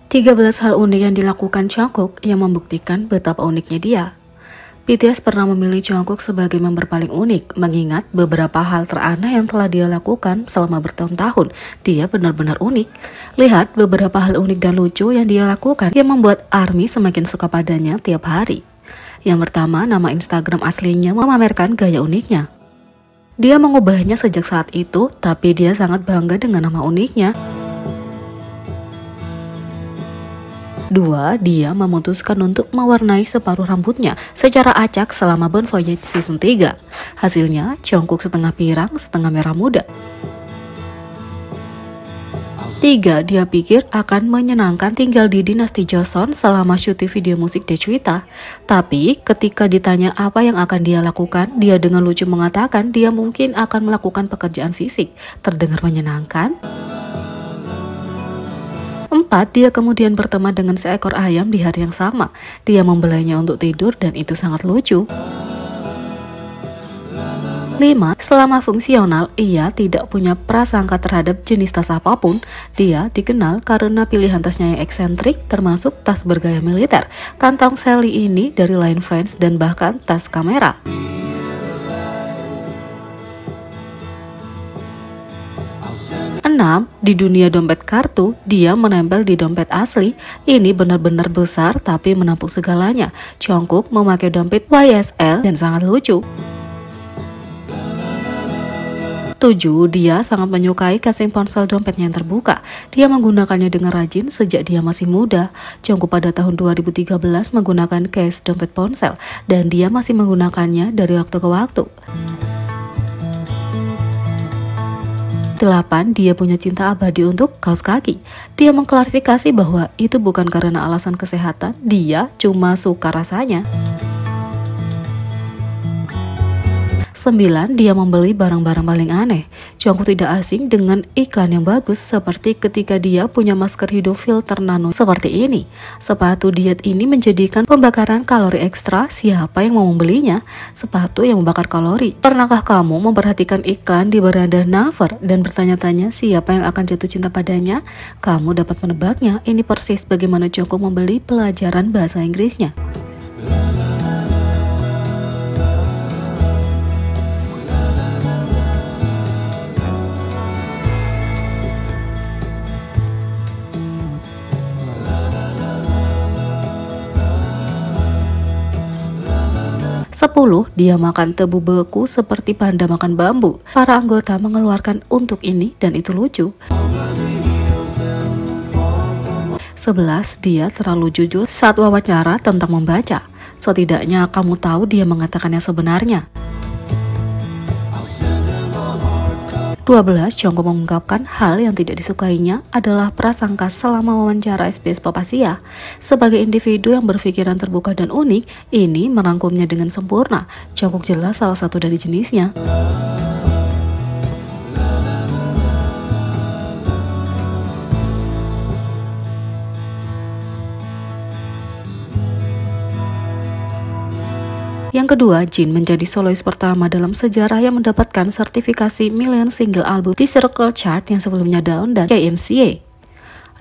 13 hal unik yang dilakukan Jungkook yang membuktikan betapa uniknya dia. BTS pernah memilih Jungkook sebagai member paling unik, mengingat beberapa hal teraneh yang telah dia lakukan selama bertahun-tahun. Dia benar-benar unik. Lihat beberapa hal unik dan lucu yang dia lakukan yang membuat ARMY semakin suka padanya tiap hari. Yang pertama, nama Instagram aslinya memamerkan gaya uniknya. Dia mengubahnya sejak saat itu, tapi dia sangat bangga dengan nama uniknya. 2. Dia memutuskan untuk mewarnai separuh rambutnya secara acak selama Bon Voyage Season 3. Hasilnya, Jungkook setengah pirang, setengah merah muda. 3. Dia pikir akan menyenangkan tinggal di dinasti Joseon selama syuting video musik Daechwita. Tapi, ketika ditanya apa yang akan dia lakukan, dia dengan lucu mengatakan dia mungkin akan melakukan pekerjaan fisik. Terdengar menyenangkan? 4. Dia kemudian berteman dengan seekor ayam di hari yang sama. Dia membelainya untuk tidur dan itu sangat lucu. 5. Selama fungsional, ia tidak punya prasangka terhadap jenis tas apapun. Dia dikenal karena pilihan tasnya yang eksentrik, termasuk tas bergaya militer, kantong Sally ini dari Line Friends, dan bahkan tas kamera. 6. Di dunia dompet kartu, dia menempel di dompet asli. Ini benar-benar besar tapi menampung segalanya. Jungkook memakai dompet YSL dan sangat lucu. 7. Dia sangat menyukai casing ponsel dompetnya yang terbuka. Dia menggunakannya dengan rajin sejak dia masih muda. Jungkook pada tahun 2013 menggunakan case dompet ponsel dan dia masih menggunakannya dari waktu ke waktu. 8. Dia punya cinta abadi untuk kaos kaki. Dia mengklarifikasi bahwa itu bukan karena alasan kesehatan, dia cuma suka rasanya. 9. Dia membeli barang-barang paling aneh. Jungkook tidak asing dengan iklan yang bagus, seperti ketika dia punya masker hidung filter nano seperti ini. Sepatu diet ini menjadikan pembakaran kalori ekstra. Siapa yang mau membelinya? Sepatu yang membakar kalori. Pernahkah kamu memperhatikan iklan di beranda Naver dan bertanya-tanya siapa yang akan jatuh cinta padanya? Kamu dapat menebaknya. Ini persis bagaimana Jungkook membeli pelajaran bahasa Inggrisnya. 10. Dia makan tebu beku seperti panda makan bambu. Para anggota mengeluarkan untuk ini dan itu lucu. 11. Dia terlalu jujur saat wawancara tentang membaca. Setidaknya kamu tahu dia mengatakan yang sebenarnya. 12. Jungkook mengungkapkan hal yang tidak disukainya adalah prasangka selama wawancara SBS Papasia. Sebagai individu yang berpikiran terbuka dan unik, ini merangkumnya dengan sempurna. Jungkook jelas salah satu dari jenisnya. Yang kedua, Jin menjadi solois pertama dalam sejarah yang mendapatkan sertifikasi Million Single Album di Circle Chart yang sebelumnya Down dan KMCA.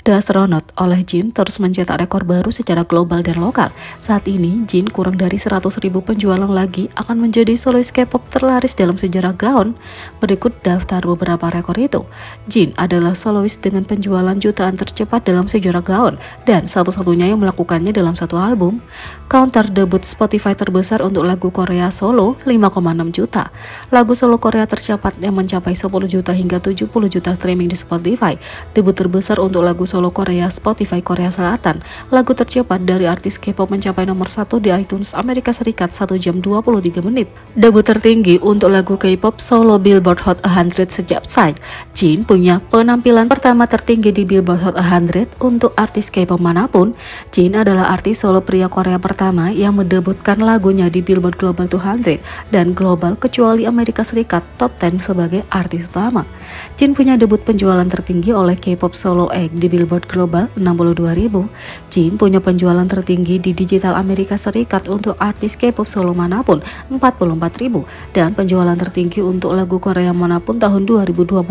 The Astronaut oleh Jin terus mencetak rekor baru secara global dan lokal. Saat ini, Jin kurang dari 100.000 penjualan lagi akan menjadi solois K-pop terlaris dalam sejarah Gaon. Berikut daftar beberapa rekor itu. Jin adalah solois dengan penjualan jutaan tercepat dalam sejarah Gaon dan satu-satunya yang melakukannya dalam satu album. Counter debut Spotify terbesar untuk lagu Korea solo 5,6 juta. Lagu solo Korea tercepat yang mencapai 10 juta hingga 70 juta streaming di Spotify. Debut terbesar untuk lagu solo Korea Spotify Korea Selatan. Lagu tercepat dari artis K-pop mencapai nomor 1 di iTunes Amerika Serikat 1 jam 23 menit. Debut tertinggi untuk lagu K-pop solo Billboard Hot 100 sejak Psy. Jin punya penampilan pertama tertinggi di Billboard Hot 100 untuk artis K-pop manapun. Jin adalah artis solo pria Korea pertama yang mendebutkan lagunya di Billboard Global 200 dan Global kecuali Amerika Serikat top 10 sebagai artis utama. Jin punya debut penjualan tertinggi oleh K-pop solo act di Billboard Global 62.000. Jin punya penjualan tertinggi di digital Amerika Serikat untuk artis K-pop solo manapun 44.000 dan penjualan tertinggi untuk lagu Korea manapun tahun 2022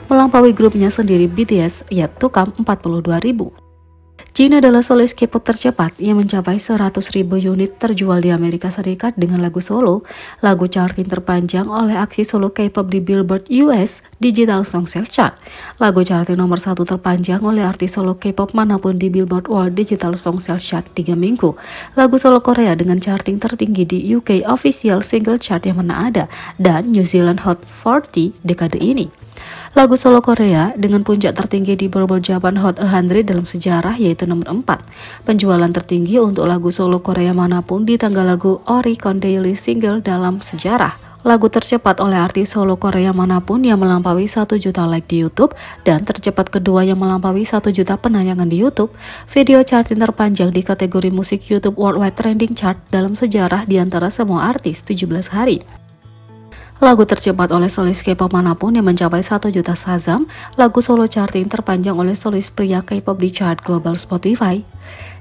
melampaui grupnya sendiri BTS yaitu 42.000. Jin adalah solois K-pop tercepat yang mencapai 100.000 unit terjual di Amerika Serikat dengan lagu solo, lagu charting terpanjang oleh aksi solo K-pop di Billboard US Digital Song Sales Chart, lagu charting nomor 1 terpanjang oleh artis solo K-pop manapun di Billboard World Digital Song Sales Chart 3 minggu, lagu solo Korea dengan charting tertinggi di UK Official Single Chart yang mana ada, dan New Zealand Hot 40 dekade ini. Lagu solo Korea dengan puncak tertinggi di Billboard Japan Hot 100 dalam sejarah yaitu nomor 4. Penjualan tertinggi untuk lagu solo Korea manapun di tangga lagu Oricon Daily Single dalam sejarah. Lagu tercepat oleh artis solo Korea manapun yang melampaui 1 juta like di YouTube dan tercepat kedua yang melampaui 1 juta penayangan di YouTube. Video charting terpanjang di kategori musik YouTube Worldwide Trending Chart dalam sejarah di antara semua artis 17 hari. Lagu tercepat oleh solis K-pop manapun yang mencapai 1 juta Shazam, lagu solo charting terpanjang oleh solis pria K-pop di chart global Spotify.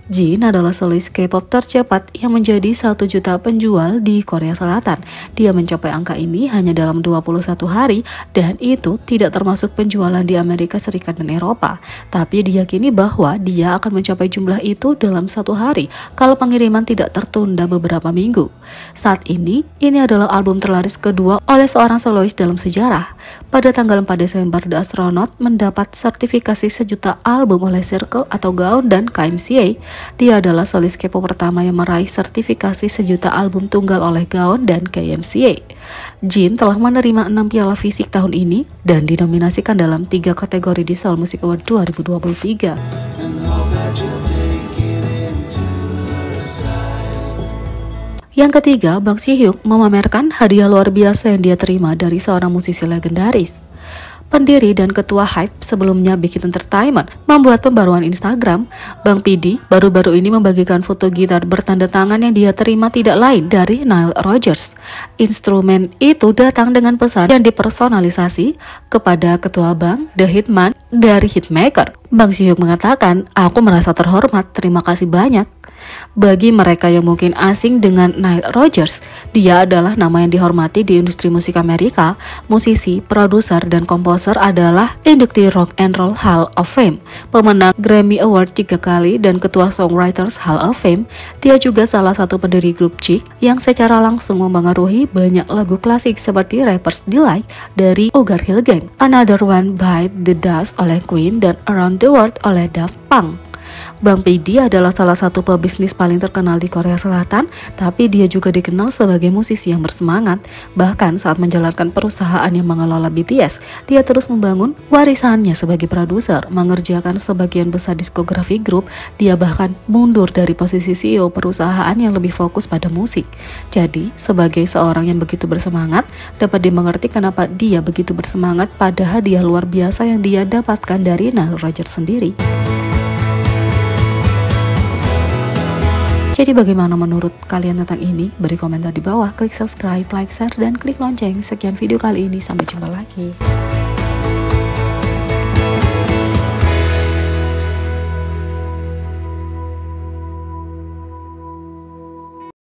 Jin adalah solis K-pop tercepat yang menjadi 1 juta penjual di Korea Selatan. Dia mencapai angka ini hanya dalam 21 hari dan itu tidak termasuk penjualan di Amerika Serikat dan Eropa. Tapi diyakini bahwa dia akan mencapai jumlah itu dalam 1 hari kalau pengiriman tidak tertunda beberapa minggu. Saat ini adalah album terlaris kedua oleh seorang solois dalam sejarah. Pada tanggal 4 Desember, The Astronaut mendapat sertifikasi 1 juta album oleh Circle atau Gaon dan KMCA. Dia adalah solis K-pop pertama yang meraih sertifikasi 1 juta album tunggal oleh Gaon dan KMCA. Jin telah menerima 6 piala fisik tahun ini dan dinominasikan dalam 3 kategori di Seoul Music Award 2023. Yang ketiga, Bang Si-hyuk memamerkan hadiah luar biasa yang dia terima dari seorang musisi legendaris. Pendiri dan ketua Hype sebelumnya Big Hit Entertainment membuat pembaruan Instagram. Bang PD baru-baru ini membagikan foto gitar bertanda tangan yang dia terima tidak lain dari Nile Rodgers. Instrumen itu datang dengan pesan yang dipersonalisasi kepada ketua Bang, The Hitman dari Hitmaker. Bang Si-hyuk mengatakan, "Aku merasa terhormat, terima kasih banyak." Bagi mereka yang mungkin asing dengan Nile Rodgers, dia adalah nama yang dihormati di industri musik Amerika. Musisi, produser, dan komposer adalah induksi Rock and Roll Hall of Fame, pemenang Grammy Award 3 kali, dan ketua Songwriters Hall of Fame. Dia juga salah satu pendiri grup Chic yang secara langsung mempengaruhi banyak lagu klasik seperti Rapper's Delight dari Ugar Hill Gang, Another One Bite the Dust oleh Queen, dan Around the World oleh Daft Punk. Bang PD adalah salah satu pebisnis paling terkenal di Korea Selatan, tapi dia juga dikenal sebagai musisi yang bersemangat. Bahkan saat menjalankan perusahaan yang mengelola BTS, dia terus membangun warisannya sebagai produser, mengerjakan sebagian besar diskografi grup. Dia bahkan mundur dari posisi CEO perusahaan yang lebih fokus pada musik. Jadi, sebagai seorang yang begitu bersemangat, dapat dimengerti kenapa dia begitu bersemangat pada hadiah luar biasa yang dia dapatkan dari Nile Rodgers sendiri. Jadi bagaimana menurut kalian tentang ini? Beri komentar di bawah, klik subscribe, like, share, dan klik lonceng. Sekian video kali ini, sampai jumpa lagi.